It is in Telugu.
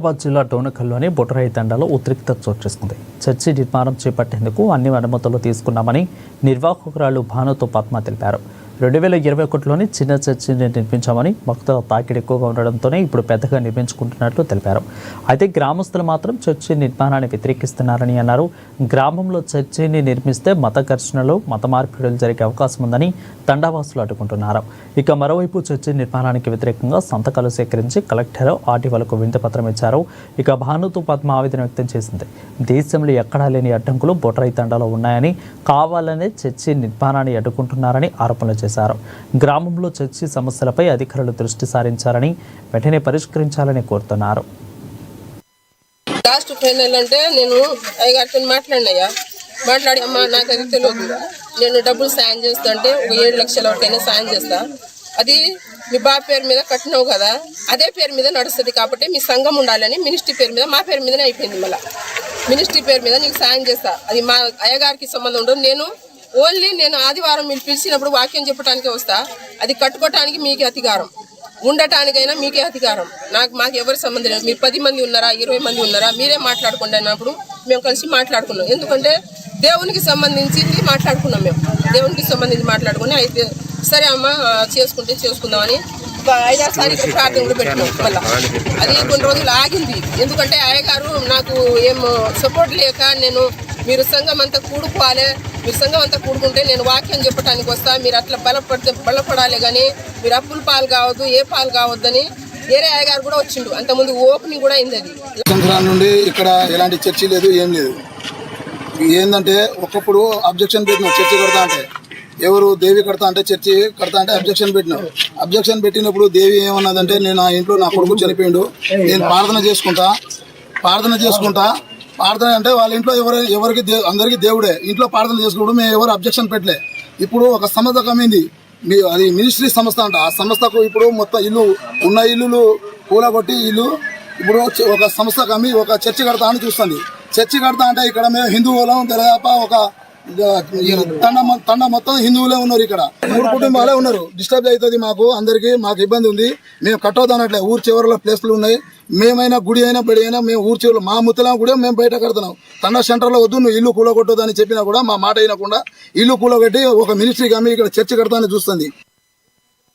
హైదరాబాద్ జిల్లా డోనకల్లోని బొటరాయి తండాలో ఉద్రిక్తత చోటు చేసుకుంది. చర్చి నిర్మాణం చేపట్టేందుకు అన్ని అనుమతులు తీసుకున్నామని నిర్వాహకురాలు భానుతో పద్మ తెలిపారు. 2021లోని చిన్న చర్చిని నిర్మించామని భక్తుల తాకిడి ఎక్కువగా ఉండడంతోనే ఇప్పుడు పెద్దగా నిర్మించుకుంటున్నట్లు తెలిపారు. అయితే గ్రామస్తులు మాత్రం చర్చి నిర్మాణాన్ని వ్యతిరేకిస్తున్నారని అన్నారు. గ్రామంలో చర్చిని నిర్మిస్తే మత ఘర్షణలు, మత మార్పిడులు జరిగే అవకాశం ఉందని తండావాసులు అడ్డుకుంటున్నారు. ఇక మరోవైపు చర్చి నిర్మాణానికి వ్యతిరేకంగా సంతకాలు సేకరించి కలెక్టర్, ఆర్టీఓలకు వినతిపత్రం ఇచ్చారు. ఇక భానుతో పద్మ ఆవేదన వ్యక్తం చేసింది. దేశంలో ఎక్కడా లేని అడ్డంకులు బొటరాయి తండాలో ఉన్నాయని, కావాలనే చర్చి నిర్మాణాన్ని అడ్డుకుంటున్నారని ఆరోపణలు చేశారు. గ్రామంలో చర్చి సమస్యలపై అధికారులు దృష్టి సారించాలని, వెంటనే పరిష్కరించాలని కోరుతున్నారు. లాస్ట్ ఫైనల్ అంటే నేను అయ్యగారితో మాట్లాడి అమ్మ నాకు అది తెలియదు, నేను డబ్బులు సాయం చేస్తా అంటే 7 లక్షల వరకైనా సాయం చేస్తా, అది మీ బాబు పేరు మీద కట్టినావు కదా, అదే పేరు మీద నడుస్తుంది కాబట్టి మీ సంఘం ఉండాలని మినిస్ట్రీ పేరు మీద, మా పేరు మీదనే అయిపోయింది. మళ్ళీ మినిస్ట్రీ పేరు మీద నీకు సాయం చేస్తా, అది మా అయ్యగారికి సంబంధం ఉండదు. నేను ఆదివారం మీరు పిలిచినప్పుడు వాక్యం చెప్పడానికే వస్తా, అది కట్టుకోవటానికి మీకే అధికారం, ఉండటానికైనా మీకే అధికారం, మాకు ఎవరి సంబంధం లేదు. మీరు 10 మంది ఉన్నారా, 20 మంది ఉన్నారా, మీరే మాట్లాడుకోండి అన్నప్పుడు మేము కలిసి మాట్లాడుకున్నాం. ఎందుకంటే దేవునికి సంబంధించి మాట్లాడుకున్నాం, మేము దేవునికి సంబంధించి మాట్లాడుకుని అయితే సరే అమ్మ చేసుకుంటే చేసుకుందామని 5-6 సార్లు ప్రార్థన కూడా పెట్టినాం. మళ్ళీ అది కొన్ని రోజులు ఆగింది. ఎందుకంటే అయ్యగారు నాకు ఏం సపోర్ట్ లేక, మీరు సంఘం అంతా కూడుకోవాలి, మీరు సంఘం అంతా కూడుకుంటే నేను వాక్యం చెప్పడానికి వస్తా, మీరు అట్లా బలపడాలి కానీ మీరు అప్పుల పాలు కావద్దు, ఏ పాలు కావద్దని వేరే అయ్యగారు కూడా వచ్చిండు. అంతకుముందు ఓపెనింగ్ కూడా అయింది. అది సంవత్సరాల నుండి ఇక్కడ ఎలాంటి చర్చి లేదు, ఏం లేదు. ఏంటంటే ఒకప్పుడు అబ్జెక్షన్ పెట్టినాం, చర్చి కడతా అంటే ఎవరు దేవి కడతా అంటే చర్చి కడతా అంటే అబ్జెక్షన్ పెట్టినాం. అబ్జెక్షన్ పెట్టినప్పుడు దేవి ఏమన్నదంటే, నేను నా ఇంట్లో నా కొడుకు చనిపోయిండు, నేను ప్రార్థన చేసుకుంటా ప్రార్థన అంటే వాళ్ళ ఇంట్లో ఎవరికి అందరికీ దేవుడే, ఇంట్లో ప్రార్థన చేసుకోవడం మేము ఎవరు అబ్జెక్షన్ పెట్టలే. ఇప్పుడు ఒక సంస్థ కమ్మింది, అది మినిస్ట్రీ సంస్థ అంట. ఆ సంస్థకు ఇప్పుడు మొత్తం ఇల్లులు కూలగొట్టి ఇప్పుడు ఒక సంస్థ కమ్మి ఒక చర్చి కడతా అని చూస్తుంది. చర్చి కడతా అంటే ఇక్కడ మేము హిందువులం తెలదాప ఒక తండ మొత్తం హిందువులే ఉన్నారు. ఇక్కడ 3 కుటుంబాలే ఉన్నారు. డిస్టర్బ్ అవుతుంది మాకు ఇబ్బంది ఉంది. మేము కట్టవద్దనట్లే, ఊరు చివరిలో ప్లేస్లు ఉన్నాయి. మేమైనా గుడి అయినా బడి అయినా మేము ఊరు చివరిలో మా ముత్తలా కూడా మేము బయట కడుతున్నాం. తండ సెంటర్లో వద్దు, నువ్వు ఇల్లు కూలగొట్టొద్దని చెప్పినా కూడా మా మాట అయినకుండా ఇల్లు కూలగొట్టి ఒక మినిస్ట్రీ కమ్మి ఇక్కడ చర్చి కడతానని చూస్తుంది.